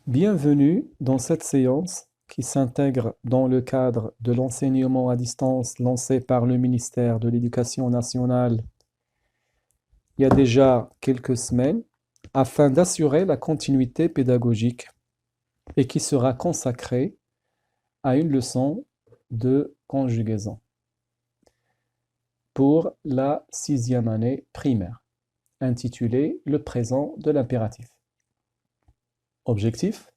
Bienvenue dans cette séance qui s'intègre dans le cadre de l'enseignement à distance lancé par le ministère de l'Éducation nationale il y a déjà quelques semaines afin d'assurer la continuité pédagogique et qui sera consacrée à une leçon de conjugaison pour la 6e année primaire, intitulée Le présent de l'impératif. Objectif: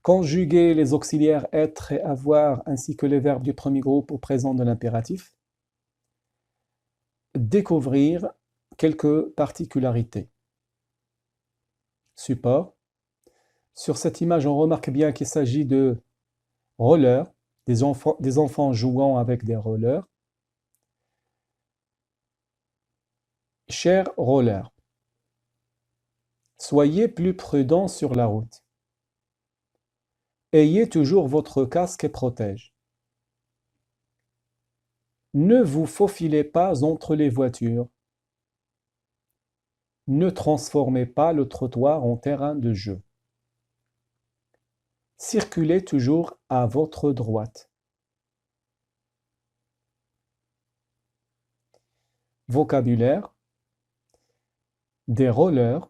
conjuguer les auxiliaires être et avoir ainsi que les verbes du premier groupe au présent de l'impératif. Découvrir quelques particularités. Support. Sur cette image, on remarque bien qu'il s'agit de rollers, des enfants jouant avec des rollers. Chers rollers, soyez plus prudents sur la route. Ayez toujours votre casque et protège. Ne vous faufilez pas entre les voitures. Ne transformez pas le trottoir en terrain de jeu. Circulez toujours à votre droite. Vocabulaire: des rollers,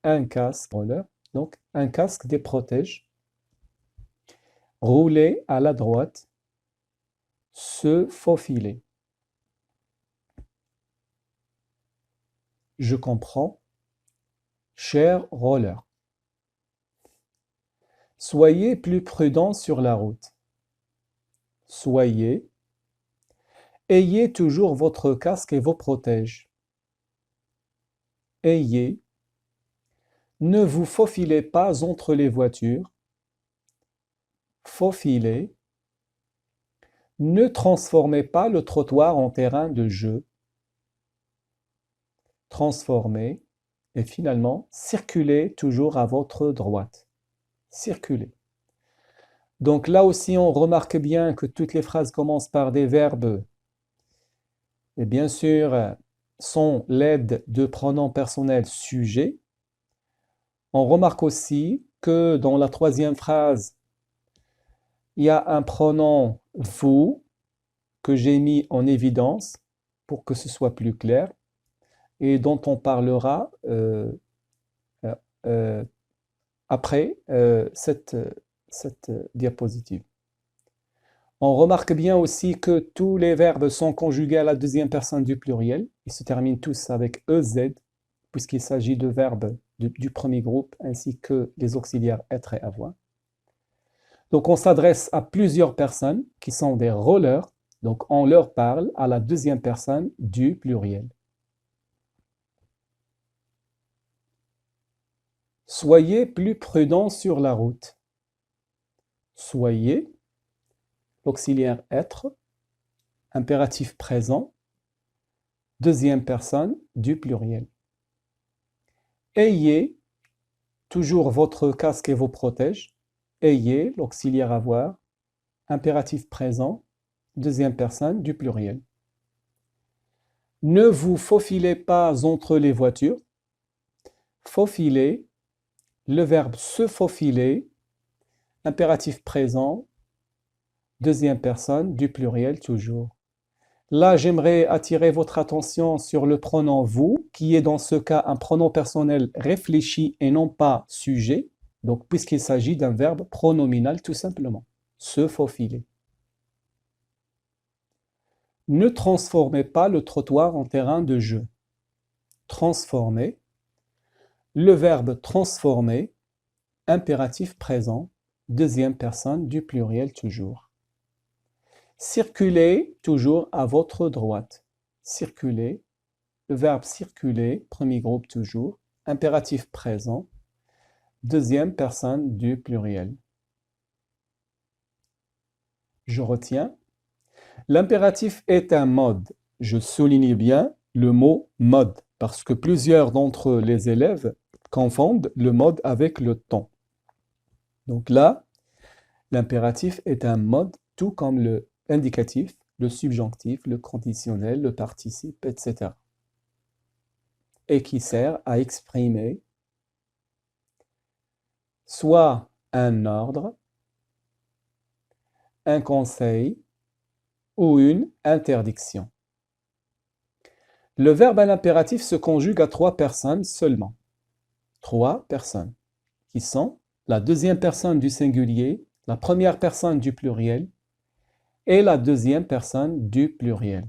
un casque, donc un casque des protège, rouler à la droite, se faufiler. Je comprends. Cher roller. Soyez plus prudents sur la route. Soyez. Ayez toujours votre casque et vos protèges. Ayez. Ne vous faufilez pas entre les voitures. Faufilez. Ne transformez pas le trottoir en terrain de jeu. Transformez. Et finalement, circulez toujours à votre droite. Circulez. Donc là aussi, on remarque bien que toutes les phrases commencent par des verbes et bien sûr sont l'aide de pronoms personnels sujets. On remarque aussi que dans la troisième phrase, il y a un pronom vous que j'ai mis en évidence pour que ce soit plus clair et dont on parlera après cette diapositive. On remarque bien aussi que tous les verbes sont conjugués à la deuxième personne du pluriel. Ils se terminent tous avec EZ, puisqu'il s'agit de verbes du premier groupe, ainsi que les auxiliaires être et avoir. Donc on s'adresse à plusieurs personnes qui sont des rollers, donc on leur parle à la deuxième personne du pluriel. Soyez plus prudents sur la route. Soyez, l'auxiliaire être, impératif présent, deuxième personne du pluriel. Ayez toujours votre casque et vos protèges. Ayez, l'auxiliaire avoir, impératif présent, deuxième personne du pluriel. Ne vous faufilez pas entre les voitures. Faufiler, le verbe se faufiler, impératif présent, deuxième personne du pluriel toujours. Là, j'aimerais attirer votre attention sur le pronom vous, qui est dans ce cas un pronom personnel réfléchi et non pas sujet, donc puisqu'il s'agit d'un verbe pronominal tout simplement. Se faufiler. Ne transformez pas le trottoir en terrain de jeu. Transformer. Le verbe transformer, impératif présent, deuxième personne du pluriel toujours. Circulez toujours à votre droite. Circuler. Le verbe circuler, premier groupe toujours, impératif présent, deuxième personne du pluriel. Je retiens. L'impératif est un mode. Je souligne bien le mot mode parce que plusieurs d'entre les élèves confondent le mode avec le temps. Donc là, l'impératif est un mode tout comme le indicatif, le subjonctif, le conditionnel, le participe, etc. et qui sert à exprimer soit un ordre, un conseil ou une interdiction. Le verbe à l'impératif se conjugue à 3 personnes seulement. 3 personnes qui sont la deuxième personne du singulier, la première personne du pluriel et la deuxième personne du pluriel.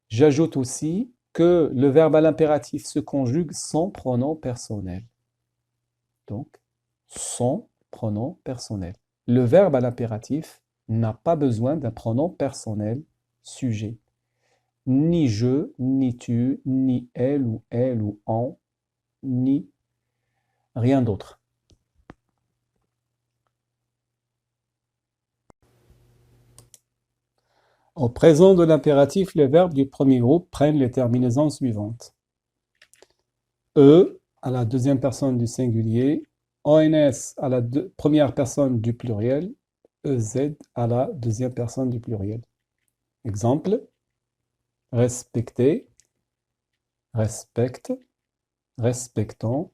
J'ajoute aussi que le verbe à l'impératif se conjugue sans pronom personnel. Donc, sans pronom personnel. Le verbe à l'impératif n'a pas besoin d'un pronom personnel sujet. Ni je, ni tu, ni elle ou on, ni rien d'autre. Au présent de l'impératif, les verbes du premier groupe prennent les terminaisons suivantes. E à la deuxième personne du singulier, ONS à la première personne du pluriel, EZ à la deuxième personne du pluriel. Exemple, respecter, respecte, respectant,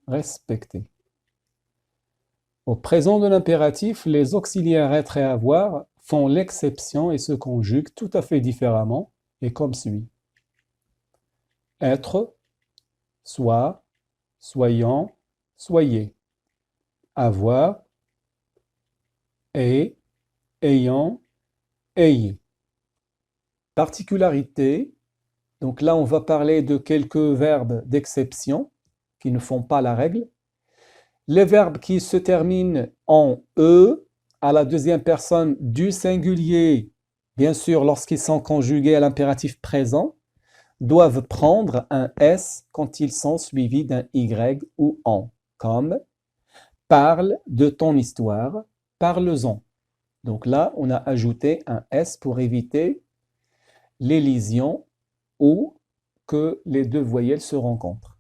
respecter. Au présent de l'impératif, les auxiliaires être et avoir font l'exception et se conjuguent tout à fait différemment et comme suit. Être, soit, soyant, soyez. Avoir, est, ayant, ayez. Particularité, donc là on va parler de quelques verbes d'exception qui ne font pas la règle. Les verbes qui se terminent en E à la deuxième personne du singulier, bien sûr lorsqu'ils sont conjugués à l'impératif présent, doivent prendre un S quand ils sont suivis d'un Y ou en, comme parle de ton histoire, parle-en. Donc là, on a ajouté un S pour éviter l'élision ou que les deux voyelles se rencontrent.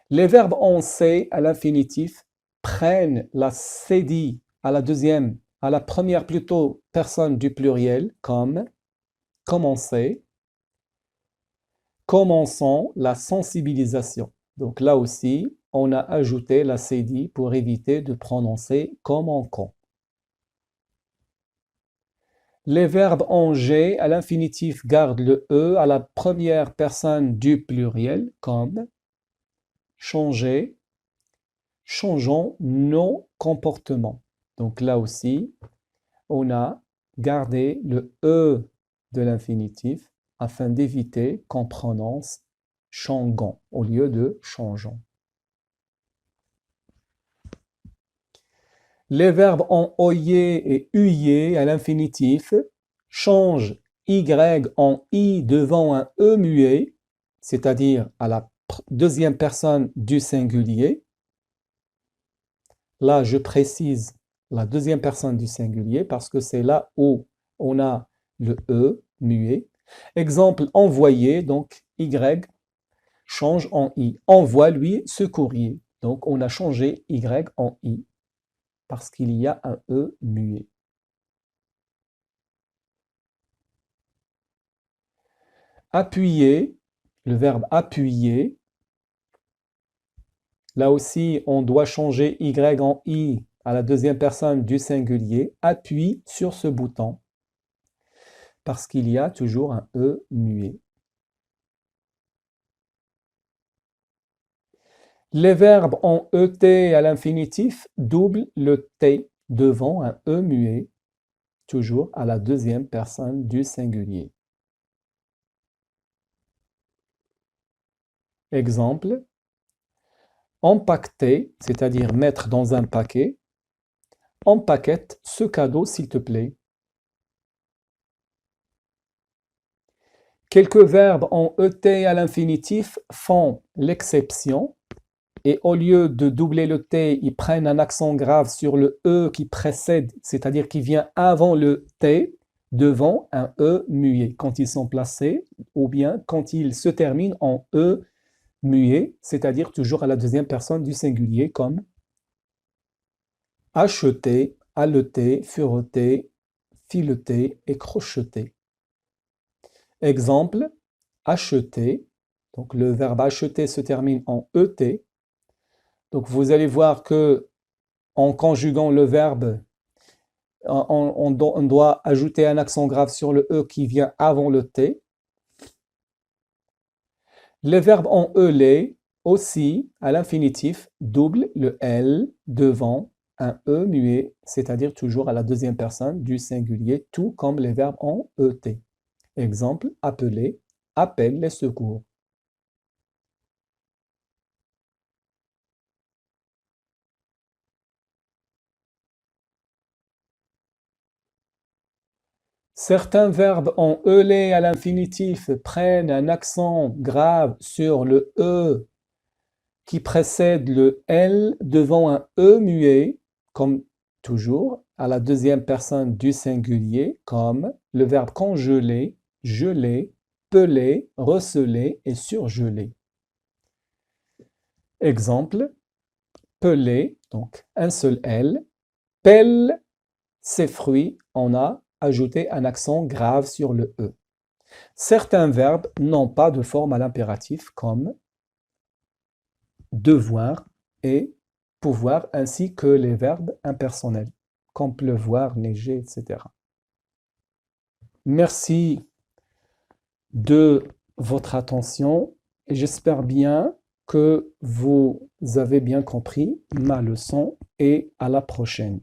Les verbes en C à l'infinitif prennent la cédille à la première plutôt personne du pluriel, comme commencer, commençons la sensibilisation. Donc là aussi, on a ajouté la cédille pour éviter de prononcer comme en con. Les verbes en G à l'infinitif gardent le E à la première personne du pluriel, comme changer, changeons nos comportements. Donc là aussi, on a gardé le E de l'infinitif afin d'éviter qu'on prononce changeons au lieu de changeons. Les verbes en oyez et uyez à l'infinitif changent Y en I devant un E muet, c'est-à-dire à la deuxième personne du singulier. Là, je précise la deuxième personne du singulier parce que c'est là où on a le E muet. Exemple, envoyer, donc Y change en I. Envoie, lui, ce courrier. Donc, on a changé Y en I parce qu'il y a un E muet. Appuyer, le verbe appuyer. Là aussi, on doit changer Y en I à la deuxième personne du singulier. Appuie sur ce bouton parce qu'il y a toujours un E muet. Les verbes en ET à l'infinitif doublent le T devant un E muet, toujours à la deuxième personne du singulier. Exemple, empaqueter, c'est-à-dire mettre dans un paquet. Empaquette ce cadeau s'il te plaît. Quelques verbes en ET à l'infinitif font l'exception et au lieu de doubler le T, ils prennent un accent grave sur le E qui précède, c'est-à-dire qui vient avant le T, devant un E muet quand ils sont placés, ou bien quand ils se terminent en E muet, c'est-à-dire toujours à la deuxième personne du singulier, comme acheter, haleter, fureter, fileter et crocheter. Exemple, acheter. Donc le verbe acheter se termine en ET. Donc vous allez voir que en conjuguant le verbe, on doit ajouter un accent grave sur le E qui vient avant le T. Les verbes en ELé aussi, à l'infinitif, doublent le L devant un E muet, c'est-à-dire toujours à la deuxième personne du singulier, tout comme les verbes en ET. Exemple, appeler, appelle les secours. Certains verbes en ELé à l'infinitif prennent un accent grave sur le E qui précède le L devant un E muet, comme toujours, à la deuxième personne du singulier, comme le verbe congeler, geler, peler, receler et surgeler. Exemple, peler, donc un seul L, pelle ses fruits, on a ajouté un accent grave sur le E. Certains verbes n'ont pas de forme à l'impératif comme devoir et pouvoir, ainsi que les verbes impersonnels, comme pleuvoir, neiger, etc. Merci de votre attention et j'espère bien que vous avez bien compris ma leçon et à la prochaine.